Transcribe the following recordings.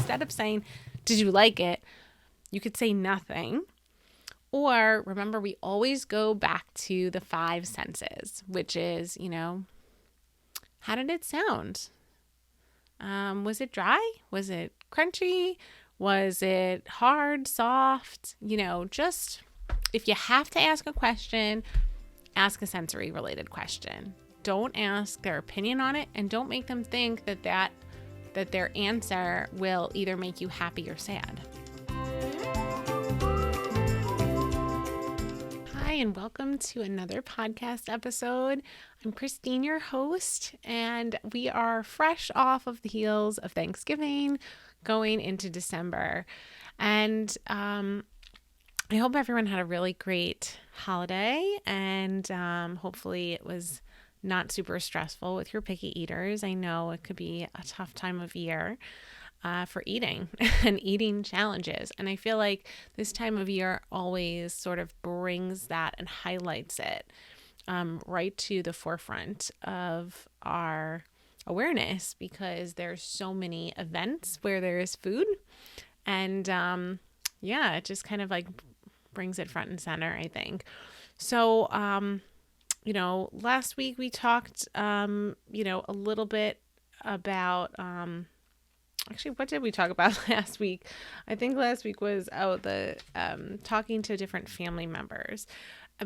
instead of saying, did you like it? You could say nothing. Or remember, we always go back to the 5 senses, which is, how did it sound? Was it dry? Was it crunchy? Was it hard, soft? Just if you have to ask a question, ask a sensory related question. Don't ask their opinion on it, and don't make them think that their answer will either make you happy or sad. Hi, and welcome to another podcast episode. I'm Christine, your host, and we are fresh off of the heels of Thanksgiving, going into December. And I hope everyone had a really great holiday, and hopefully it was not super stressful with your picky eaters. I know it could be a tough time of year for eating and eating challenges. And I feel like this time of year always sort of brings that and highlights it right to the forefront of our awareness, because there's so many events where there is food. And it just kind of like brings it front and center, I think. So, last week we talked, a little bit about, actually, what did we talk about last week? I think last week was talking to different family members.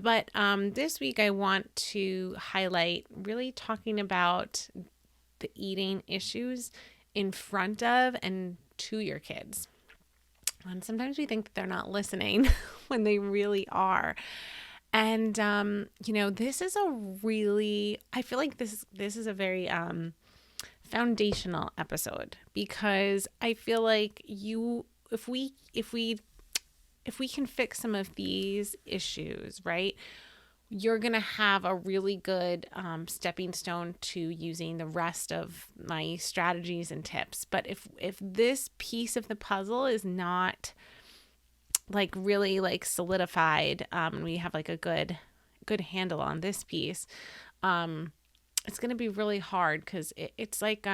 But this week I want to highlight really talking about the eating issues in front of and to your kids. And sometimes we think that they're not listening when they really are. And, this is I feel like this is a very foundational episode, because I feel like if we can fix some of these issues, right, you're going to have a really good stepping stone to using the rest of my strategies and tips. But if this piece of the puzzle is not like really like solidified, and we have like a good handle on this piece, it's going to be really hard, because it's like,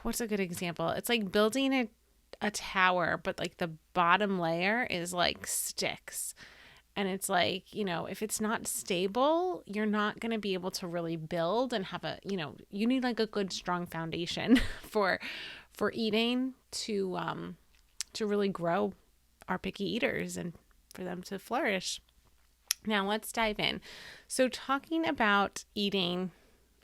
what's a good example? It's like building a tower, but like the bottom layer is like sticks. And it's like, if it's not stable, you're not going to be able to really build and have you need like a good, strong foundation for eating to really grow our picky eaters and for them to flourish. Now let's dive in. So talking about eating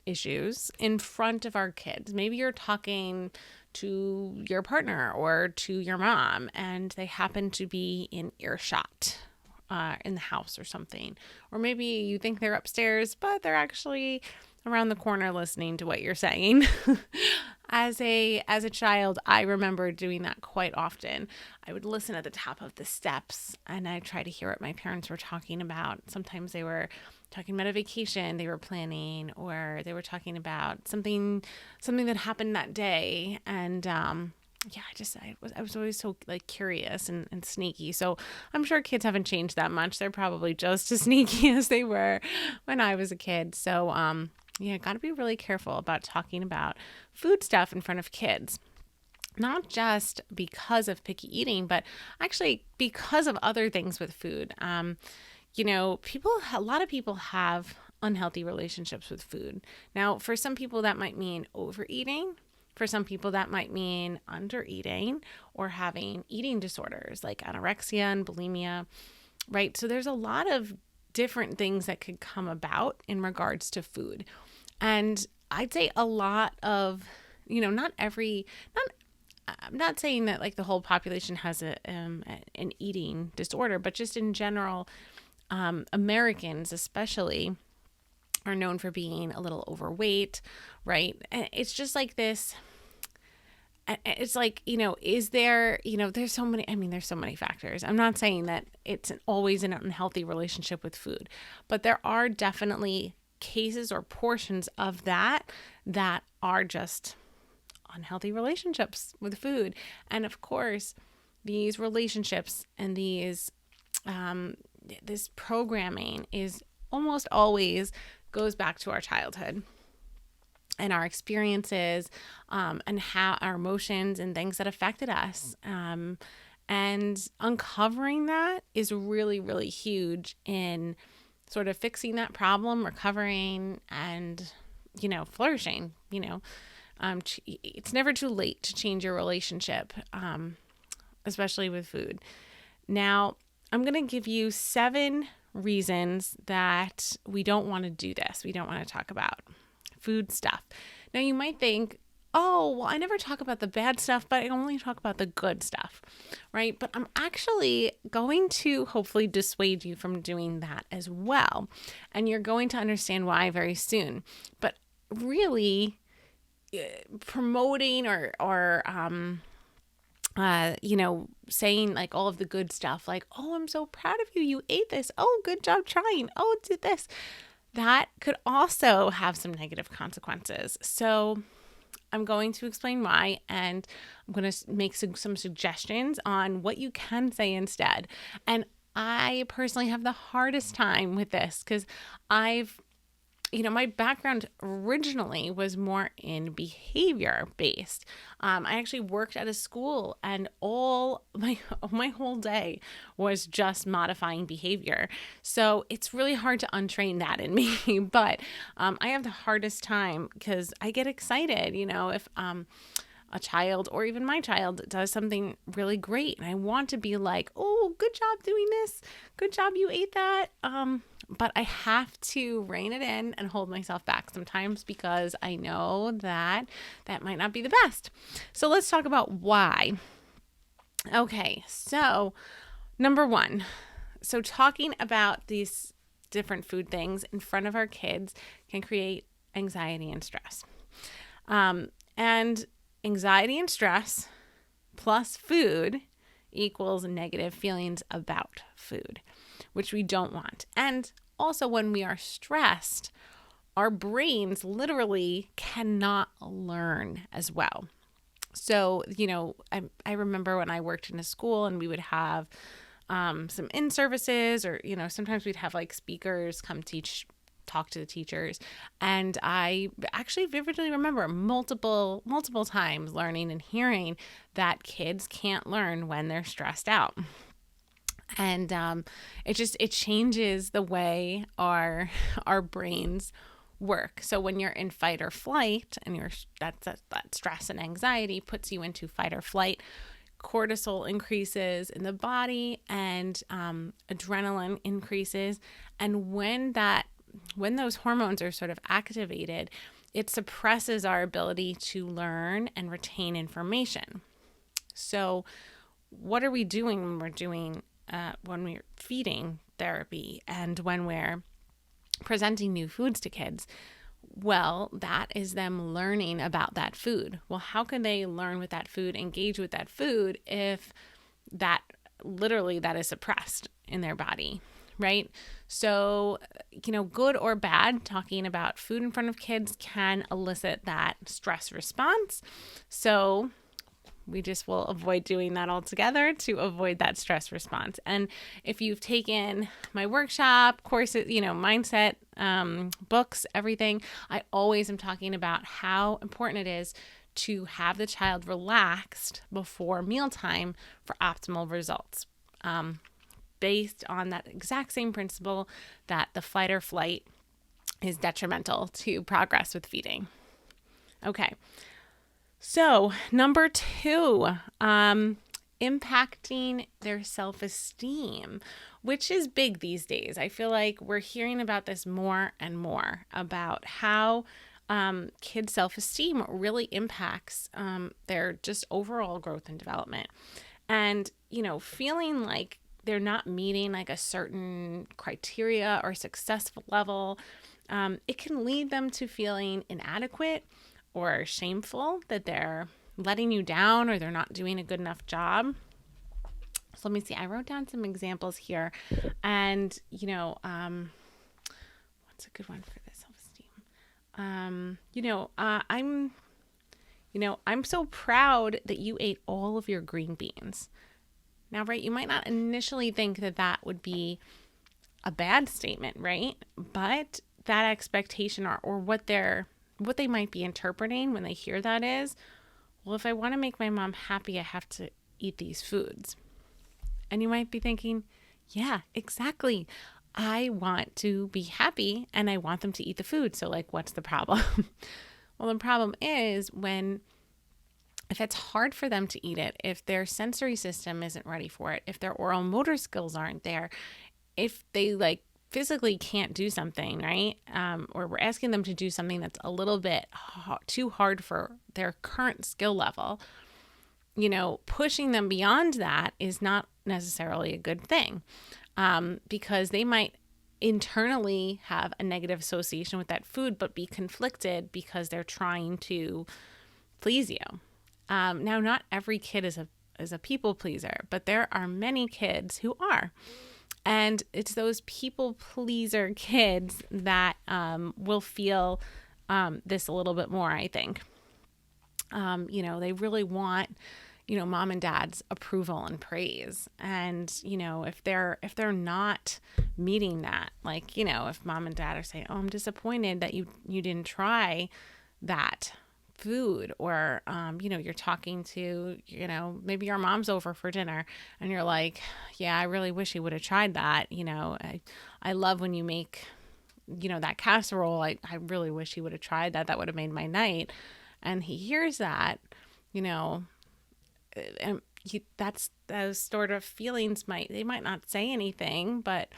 issues in front of our kids, maybe you're talking to your partner or to your mom and they happen to be in earshot in the house or something. Or maybe you think they're upstairs, but they're actually around the corner listening to what you're saying. As a child, I remember doing that quite often. I would listen at the top of the steps and I'd try to hear what my parents were talking about. Sometimes they were talking about a vacation they were planning, or they were talking about something that happened that day. And I was always so like curious and sneaky. So I'm sure kids haven't changed that much. They're probably just as sneaky as they were when I was a kid. So got to be really careful about talking about food stuff in front of kids. Not just because of picky eating, but actually because of other things with food. A lot of people have unhealthy relationships with food. Now, for some people that might mean overeating. For some people that might mean undereating or having eating disorders like anorexia and bulimia, right? So there's a lot of different things that could come about in regards to food. And I'd say a lot of, I'm not saying that like the whole population has an eating disorder, but just in general, Americans especially are known for being a little overweight, right? And it's just like this. It's like, is there, there's so many factors. I'm not saying that it's always an unhealthy relationship with food, but there are definitely cases or portions of that are just unhealthy relationships with food. And of course, these relationships and this programming is almost always goes back to our childhood. and our experiences, and how our emotions and things that affected us. And uncovering that is really, really huge in sort of fixing that problem, recovering, and, flourishing. It's never too late to change your relationship, especially with food. Now, I'm going to give you 7 reasons that we don't want to do this. We don't want to talk about food stuff. Now, you might think, oh, well, I never talk about the bad stuff, but I only talk about the good stuff, right? But I'm actually going to hopefully dissuade you from doing that as well. And you're going to understand why very soon. But really, promoting or saying like all of the good stuff, like, oh, I'm so proud of you. You ate this. Oh, good job trying. Oh, did this. That could also have some negative consequences. So I'm going to explain why, and I'm going to make some suggestions on what you can say instead. And I personally have the hardest time with this because my background originally was more in behavior based. I actually worked at a school, and all my whole day was just modifying behavior. So it's really hard to untrain that in me. But I have the hardest time because I get excited, if a child or even my child does something really great, and I want to be like, oh, good job doing this. Good job, you ate that. But I have to rein it in and hold myself back sometimes because I know that might not be the best. So let's talk about why. Okay, so number 1. So talking about these different food things in front of our kids can create anxiety and stress. And anxiety and stress plus food equals negative feelings about food, which we don't want. And also, when we are stressed, our brains literally cannot learn as well. So, I remember when I worked in a school and we would have some in-services, or, sometimes we'd have like speakers come talk to the teachers. And I actually vividly remember multiple times learning and hearing that kids can't learn when they're stressed out. And it changes the way our brains work. So when you're in fight or flight, and that stress and anxiety puts you into fight or flight, cortisol increases in the body, and adrenaline increases. And when those hormones are sort of activated, it suppresses our ability to learn and retain information. So what are we doing when we're feeding therapy and when we're presenting new foods to kids? Well, that is them learning about that food. Well, how can they learn with that food, engage with that food, if that is suppressed in their body, right? So, good or bad, talking about food in front of kids can elicit that stress response. So we just will avoid doing that altogether to avoid that stress response. And if you've taken my workshop, courses, mindset, books, everything, I always am talking about how important it is to have the child relaxed before mealtime for optimal results, based on that exact same principle that the fight or flight is detrimental to progress with feeding. Okay. So number 2, impacting their self-esteem, which is big these days. I feel like we're hearing about this more and more, about how kids' self-esteem really impacts their just overall growth and development. And, feeling like they're not meeting like a certain criteria or successful level, it can lead them to feeling inadequate or shameful that they're letting you down or they're not doing a good enough job. So let me see. I wrote down some examples here, and what's a good one for this self-esteem? I'm so proud that you ate all of your green beans. Now, right, you might not initially think that would be a bad statement, right? But that expectation or what they're what they might be interpreting when they hear that is, well, if I want to make my mom happy, I have to eat these foods. And you might be thinking, yeah, exactly. I want to be happy and I want them to eat the food. So like, what's the problem? Well, the problem is if it's hard for them to eat it, if their sensory system isn't ready for it, if their oral motor skills aren't there, if they like physically can't do something, right? Or we're asking them to do something that's a little bit too hard for their current skill level, pushing them beyond that is not necessarily a good thing, because they might internally have a negative association with that food, but be conflicted because they're trying to please you. Now, not every kid is a people pleaser, but there are many kids who are. And it's those people pleaser kids that will feel this a little bit more, I think. They really want, mom and dad's approval and praise. And, if they're not meeting that, like, if mom and dad are saying, oh, I'm disappointed that you didn't try that food, or, you're talking to, maybe your mom's over for dinner and you're like, yeah, I really wish he would have tried that. I love when you make, that casserole. I really wish he would have tried that. That would have made my night. And he hears that, and that's those sort of feelings they might not say anything, but,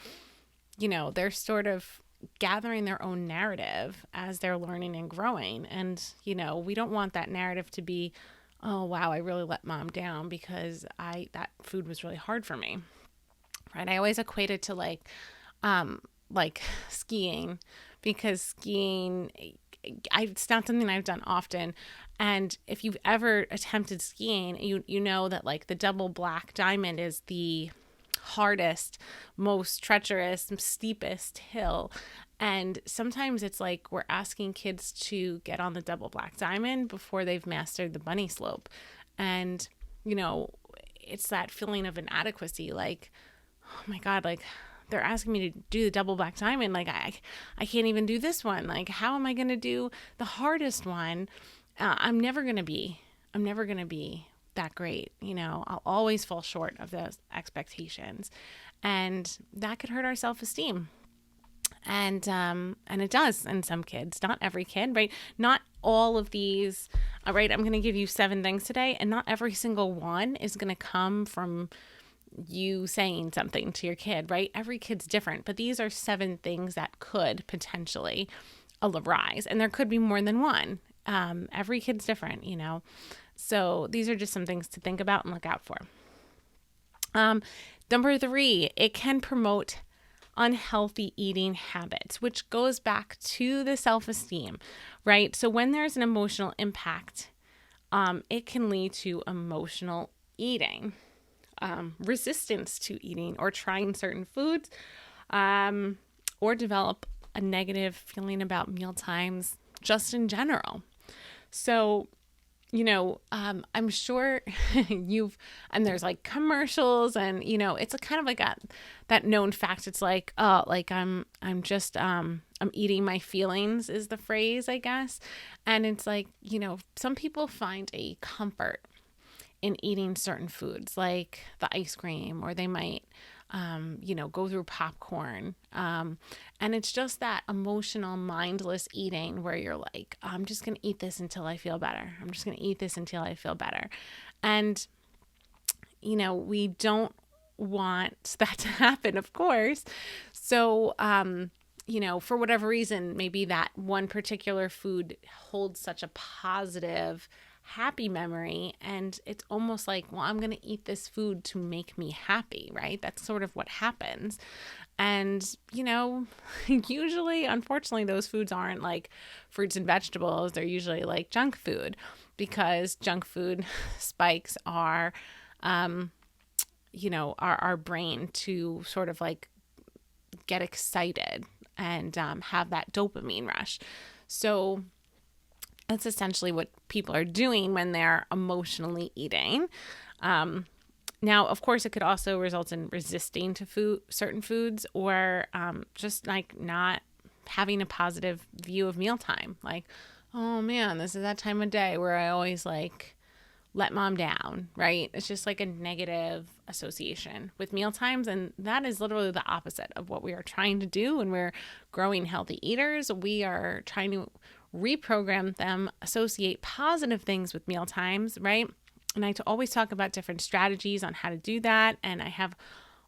they're sort of gathering their own narrative as they're learning and growing. And, we don't want that narrative to be, oh, wow, I really let mom down because that food was really hard for me. Right. I always equate it to like skiing, because skiing, it's not something I've done often. And if you've ever attempted skiing, you know that like the double black diamond is the hardest, most treacherous, steepest hill. And sometimes it's like we're asking kids to get on the double black diamond before they've mastered the bunny slope. And, it's that feeling of inadequacy, like, oh my God, like they're asking me to do the double black diamond. Like I can't even do this one. Like, how am I going to do the hardest one? I'm never going to be that great. I'll always fall short of those expectations, and that could hurt our self-esteem. And it does in some kids, not every kid, right? Not all of these, right? I'm going to give you 7 things today, and not every single one is going to come from you saying something to your kid, right? Every kid's different, but these are 7 things that could potentially arise, and there could be more than one. Every kid's different, So these are just some things to think about and look out for. Number 3, it can promote unhealthy eating habits, which goes back to the self-esteem, right? So when there's an emotional impact, it can lead to emotional eating, resistance to eating or trying certain foods, or develop a negative feeling about meal times just in general. So, I'm sure and there's like commercials and, it's a kind of like that known fact. It's like, oh, like I'm eating my feelings is the phrase, I guess. And it's like, some people find a comfort in eating certain foods like the ice cream, or they might, go through popcorn. And it's just that emotional, mindless eating where you're like, I'm just going to eat this until I feel better. I'm just going to eat this until I feel better. And, we don't want that to happen, of course. So, for whatever reason, maybe that one particular food holds such a positive, happy memory, and it's almost like, well, I'm going to eat this food to make me happy, right? That's sort of what happens. And, usually, unfortunately, those foods aren't like fruits and vegetables. They're usually like junk food, because junk food spikes our brain to sort of like get excited and have that dopamine rush. So that's essentially what people are doing when they're emotionally eating. Now, of course, it could also result in resisting to certain foods, or just like not having a positive view of mealtime. Like, oh man, this is that time of day where I always like let mom down, right? It's just like a negative association with meal times. And that is literally the opposite of what we are trying to do when we're growing healthy eaters. We are trying to reprogram them, associate positive things with meal times, right? And I always talk about different strategies on how to do that. And I have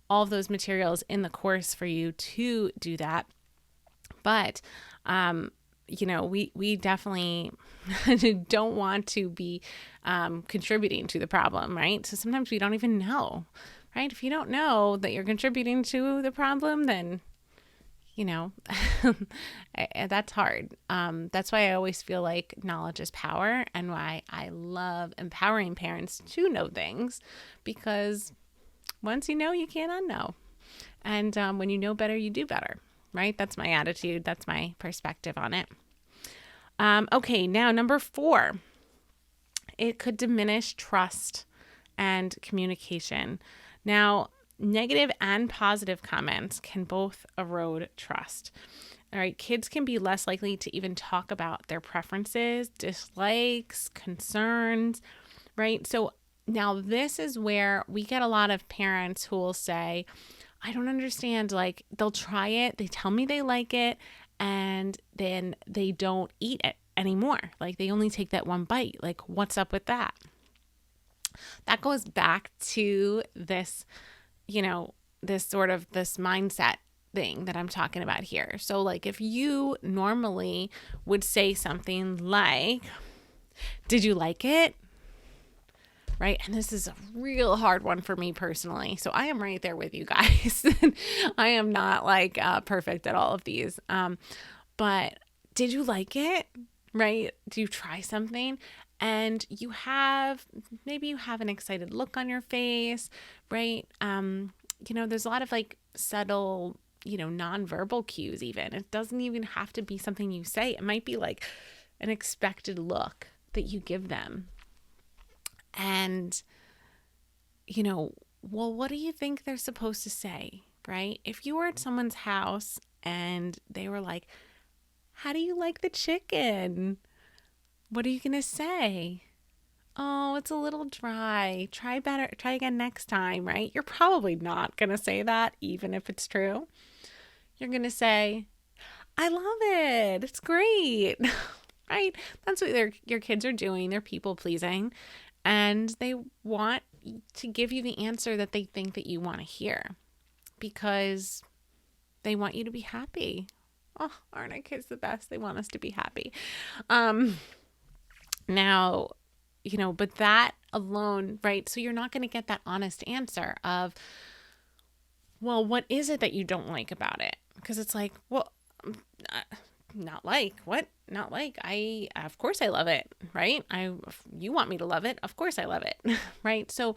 all of those materials in the course for you to do that. But, we definitely don't want to be contributing to the problem, right? So sometimes we don't even know, right? If you don't know that you're contributing to the problem, then, that's hard. That's why I always feel like knowledge is power, and why I love empowering parents to know things, because once you know, you can't unknow. And when you know better, you do better. Right? That's my attitude. That's my perspective on it. Okay, now number 4, it could diminish trust and communication. Now, negative and positive comments can both erode trust. All right, kids can be less likely to even talk about their preferences, dislikes, concerns, right? So now this is where we get a lot of parents who will say, I don't understand. Like, they'll try it, they tell me they like it, and then they don't eat it anymore. Like, they only take that one bite. Like, what's up with that? That goes back to this, this mindset thing that I'm talking about here. So, like, if you normally would say something like, did you like it? Right? And this is a real hard one for me personally. So I am right there with you guys. I am not like perfect at all of these. But did you like it? Right? Do you try something? And maybe you have an excited look on your face, right? There's a lot of like subtle, nonverbal cues even. It doesn't even have to be something you say. It might be like an expected look that you give them. And, what do you think they're supposed to say, right? If you were at someone's house and they were like, how do you like the chicken? What are you going to say? Oh, it's a little dry. Try again next time, right? You're probably not going to say that, even if it's true. You're going to say, I love it. It's great, right? That's what your kids are doing. They're people pleasing. And they want to give you the answer that they think that you want to hear, because they want you to be happy. Oh, aren't our kids the best? They want us to be happy. Now, but that alone, right? So you're not going to get that honest answer of, well, what is it that you don't like about it? Because it's like, well, not like, what? Not like, of course I love it, right? You want me to love it. Of course I love it, right? So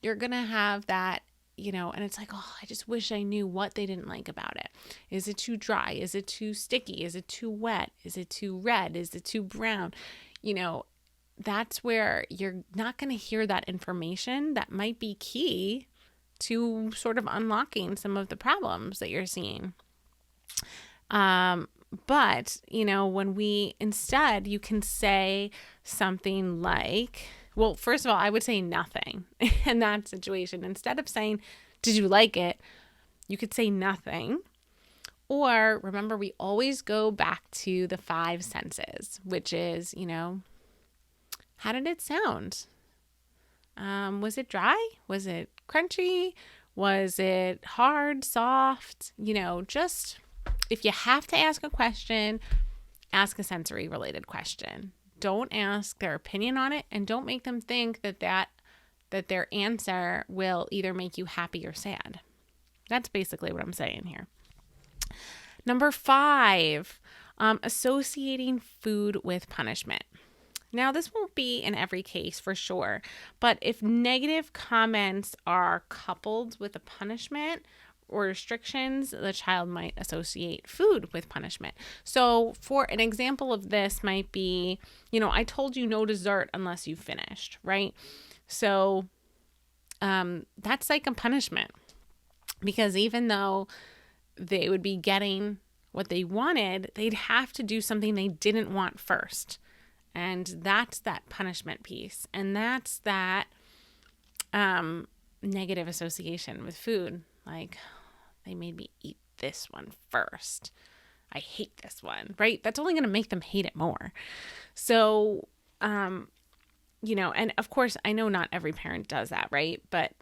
you're going to have that, and it's like, oh, I just wish I knew what they didn't like about it. Is it too dry? Is it too sticky? Is it too wet? Is it too red? Is it too brown? That's where you're not going to hear that information that might be key to sort of unlocking some of the problems that you're seeing. But, when you can say something like, well, first of all, I would say nothing in that situation. Instead of saying, did you like it? You could say nothing. Or remember, we always go back to the 5 senses, which is, how did it sound? Was it dry? Was it crunchy? Was it hard, soft? Just... if you have to ask a question, ask a sensory related question. Don't ask their opinion on it, and don't make them think that their answer will either make you happy or sad. That's basically what I'm saying here. Number 5, associating food with punishment. Now, this won't be in every case for sure, but if negative comments are coupled with a punishment or restrictions, the child might associate food with punishment. So for an example of this might be, I told you no dessert unless you finished, right? So that's like a punishment, because even though they would be getting what they wanted, they'd have to do something they didn't want first. And that's that punishment piece. And that's that negative association with food. Like, they made me eat this one first. I hate this one, right? That's only going to make them hate it more. So, and of course, I know not every parent does that, right? But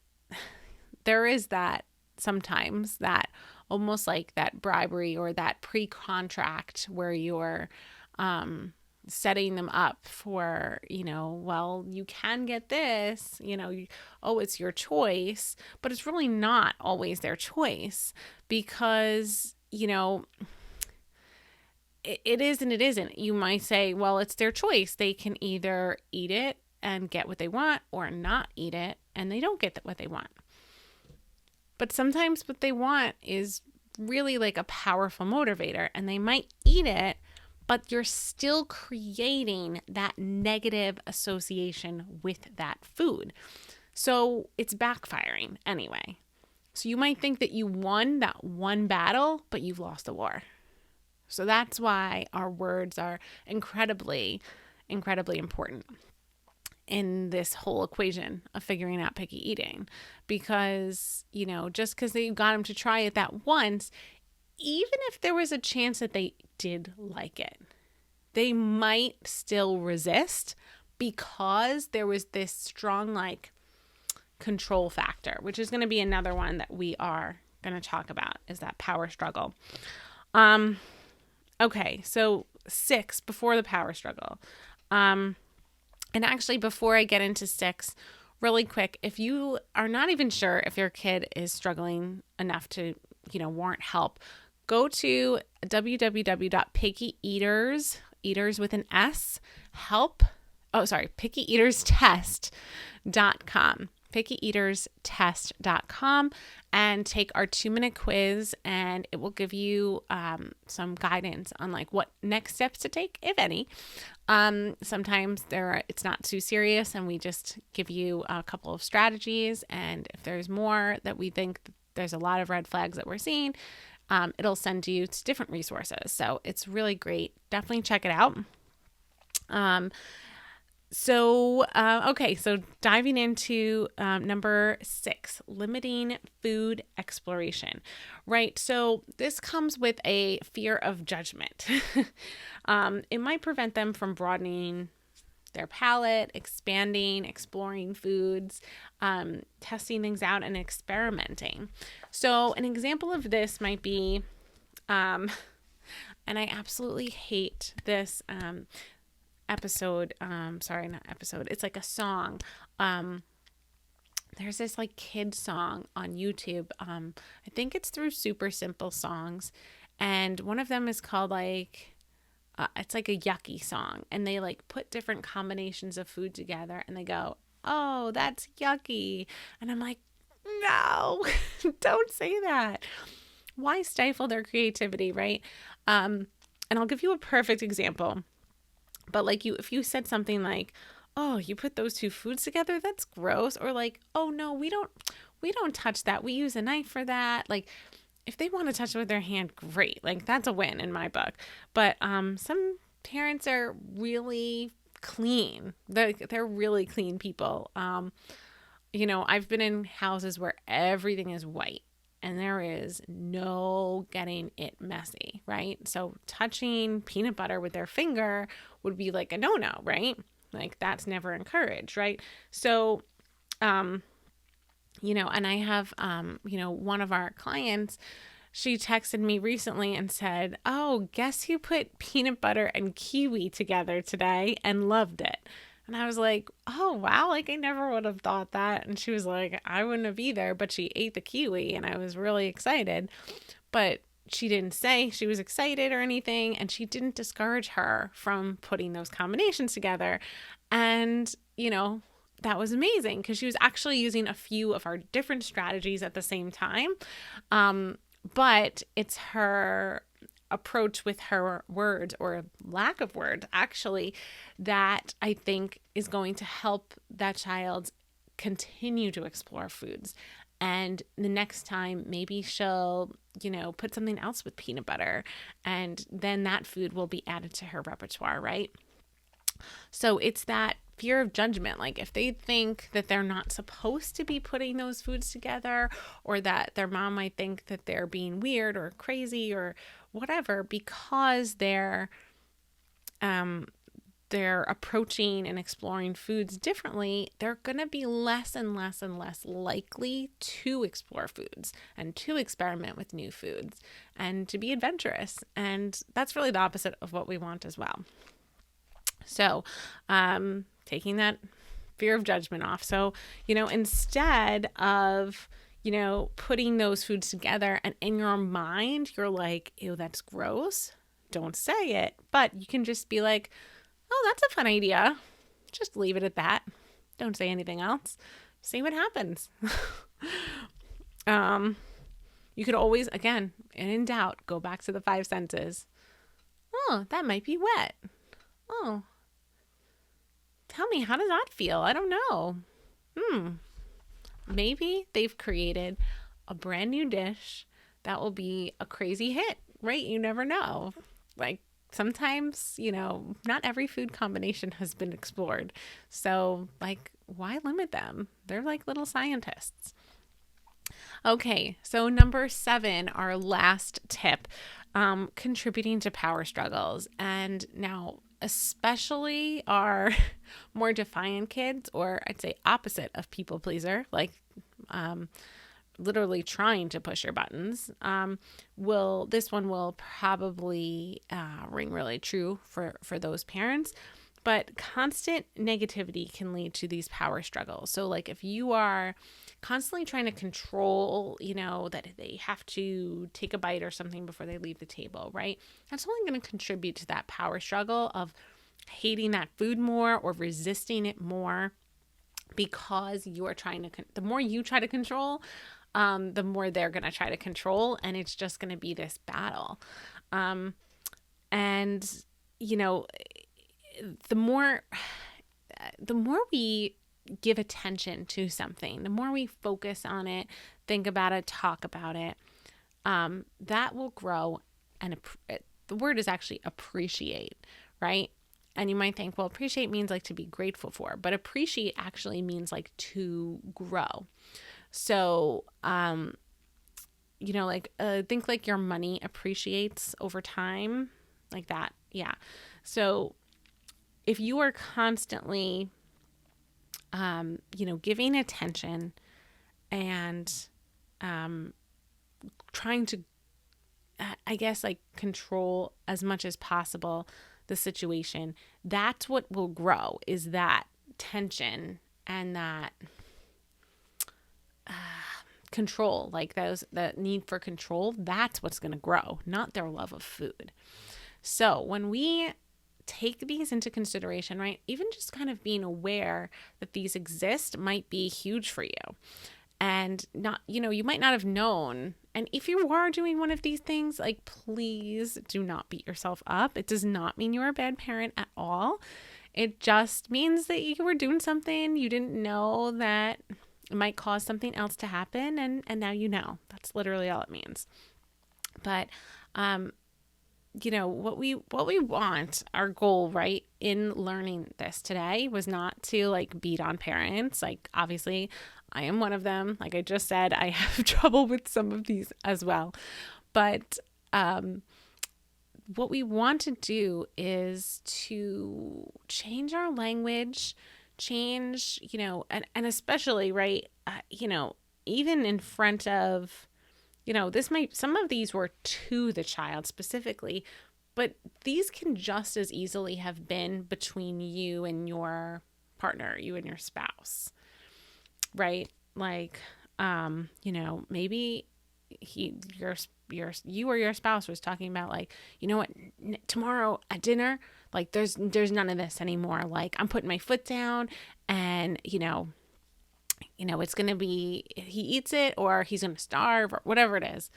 there is that sometimes, that almost like that bribery or that pre-contract where you're setting them up for, well, you can get this, it's your choice, but it's really not always their choice, because, it is and it isn't. You might say, well, it's their choice. They can either eat it and get what they want, or not eat it and they don't get what they want. But sometimes what they want is really like a powerful motivator, and they might eat it, but you're still creating that negative association with that food. So it's backfiring anyway. So you might think that you won that one battle, but you've lost the war. So that's why our words are incredibly, incredibly important in this whole equation of figuring out picky eating. Because, just because you got them to try it that once, even if there was a chance that they did like it, they might still resist, because there was this strong control factor, which is going to be another one that we are going to talk about, is that power struggle. Okay, so 6, before the power struggle. And actually, before I get into 6, really quick, if you are not even sure if your kid is struggling enough to, warrant help, go to www.pickyeaters, eaters with an S, pickyeaterstest.com. pickyeaterstest.com, and take our 2-minute quiz, and it will give you some guidance on what next steps to take, if any. Sometimes it's not too serious, and we just give you a couple of strategies, and if there's more that we think there's a lot of red flags that we're seeing, it'll send you to different resources. So it's really great. Definitely check it out. So diving into number 6, limiting food exploration, right? So this comes with a fear of judgment. It might prevent them from broadening their palate, expanding, exploring foods, testing things out, and experimenting. So an example of this might be, and I absolutely hate this episode, it's like a song. There's this kid song on YouTube. I think it's through Super Simple Songs, and one of them is called it's like a yucky song, and they put different combinations of food together, and they go, oh, that's yucky. And I'm like, no, don't say that. Why stifle their creativity, right? And I'll give you a perfect example. But if you said something like, oh, you put those two foods together, that's gross. Or oh no, we don't touch that. We use a knife for that. If they want to touch it with their hand, great. That's a win in my book. But some parents are really clean. They're really clean people. I've been in houses where everything is white, and there is no getting it messy, right? So touching peanut butter with their finger would be a no-no, right? That's never encouraged, right? So, and I have, one of our clients, she texted me recently and said, oh, guess who put peanut butter and kiwi together today and loved it? And I was like, oh, wow, I never would have thought that. And she was like, I wouldn't have either, but she ate the kiwi, and I was really excited. But she didn't say she was excited or anything, and she didn't discourage her from putting those combinations together. And, that was amazing, because she was actually using a few of our different strategies at the same time. But it's her approach with her words, or lack of words actually, that I think is going to help that child continue to explore foods. And the next time, maybe she'll, put something else with peanut butter, and then that food will be added to her repertoire, right? So it's that fear of judgment. Like if they think that they're not supposed to be putting those foods together, or that their mom might think that they're being weird or crazy or whatever, because they're approaching and exploring foods differently, they're going to be less and less and less likely to explore foods and to experiment with new foods and to be adventurous. And that's really the opposite of what we want as well. So, taking that fear of judgment off. So, instead of, putting those foods together and in your mind, you're like, ew, that's gross. Don't say it. But you can just be like, oh, that's a fun idea. Just leave it at that. Don't say anything else. See what happens. You could always, again, in doubt, go back to the 5 senses. Oh, that might be wet. Oh, tell me, how does that feel? I don't know. Maybe they've created a brand new dish that will be a crazy hit, right? You never know. Like sometimes, not every food combination has been explored. So like, why limit them? They're like little scientists. Okay, so number 7, our last tip, contributing to power struggles. And now, especially our more defiant kids, or I'd say opposite of people pleaser, like literally trying to push your buttons, this one will probably ring really true for those parents. But constant negativity can lead to these power struggles. So like if you are constantly trying to control, that they have to take a bite or something before they leave the table, right? That's only going to contribute to that power struggle of hating that food more or resisting it more, because you are trying to, the more you try to control, the more they're going to try to control. And it's just going to be this battle. The more we give attention to something, the more we focus on it, think about it, talk about it, that will grow. And the word is actually appreciate, right? And you might think, well, appreciate means like to be grateful for, but appreciate actually means like to grow. So, think like your money appreciates over time, like that. Yeah. So if you are constantly, giving attention and trying to, control as much as possible the situation, that's what will grow, is that tension and that control, like that need for control. That's what's going to grow, not their love of food. So when we take these into consideration, right? Even just kind of being aware that these exist might be huge for you. And not, you might not have known. And if you are doing one of these things, like, please do not beat yourself up. It does not mean you're a bad parent at all. It just means that you were doing something you didn't know that it might cause something else to happen. And now you know. That's literally all it means. But, what we want, our goal, right, in learning this today was not to like beat on parents. Like, obviously I am one of them. Like I just said, I have trouble with some of these as well. But what we want to do is to change our language, change, and especially, right, even in front of, some of these were to the child specifically, but these can just as easily have been between you and your partner, you and your spouse, right? Like, maybe you or your spouse was talking about like, what, tomorrow at dinner, like there's none of this anymore. Like I'm putting my foot down and, it's going to be, he eats it or he's going to starve or whatever it is.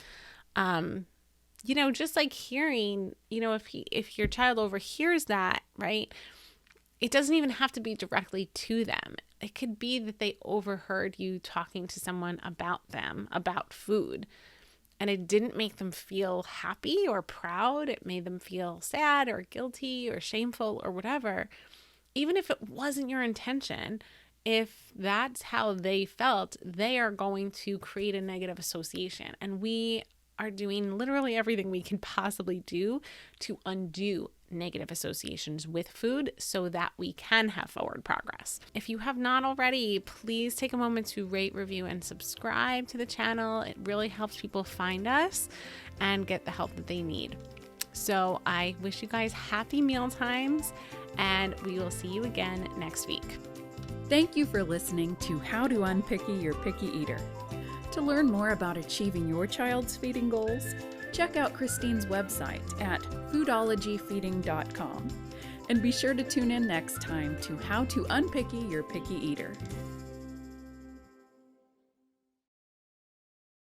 Just like hearing, if your child overhears that, right, it doesn't even have to be directly to them. It could be that they overheard you talking to someone about food, and it didn't make them feel happy or proud. It made them feel sad or guilty or shameful or whatever. even if it wasn't your intention, if that's how they felt, they are going to create a negative association. And we are doing literally everything we can possibly do to undo negative associations with food so that we can have forward progress. If you have not already, please take a moment to rate, review, and subscribe to the channel. It really helps people find us and get the help that they need. So I wish you guys happy meal times, and we will see you again next week. Thank you for listening to How to Unpicky Your Picky Eater. To learn more about achieving your child's feeding goals, check out Christine's website at foodologyfeeding.com. And be sure to tune in next time to How to Unpicky Your Picky Eater.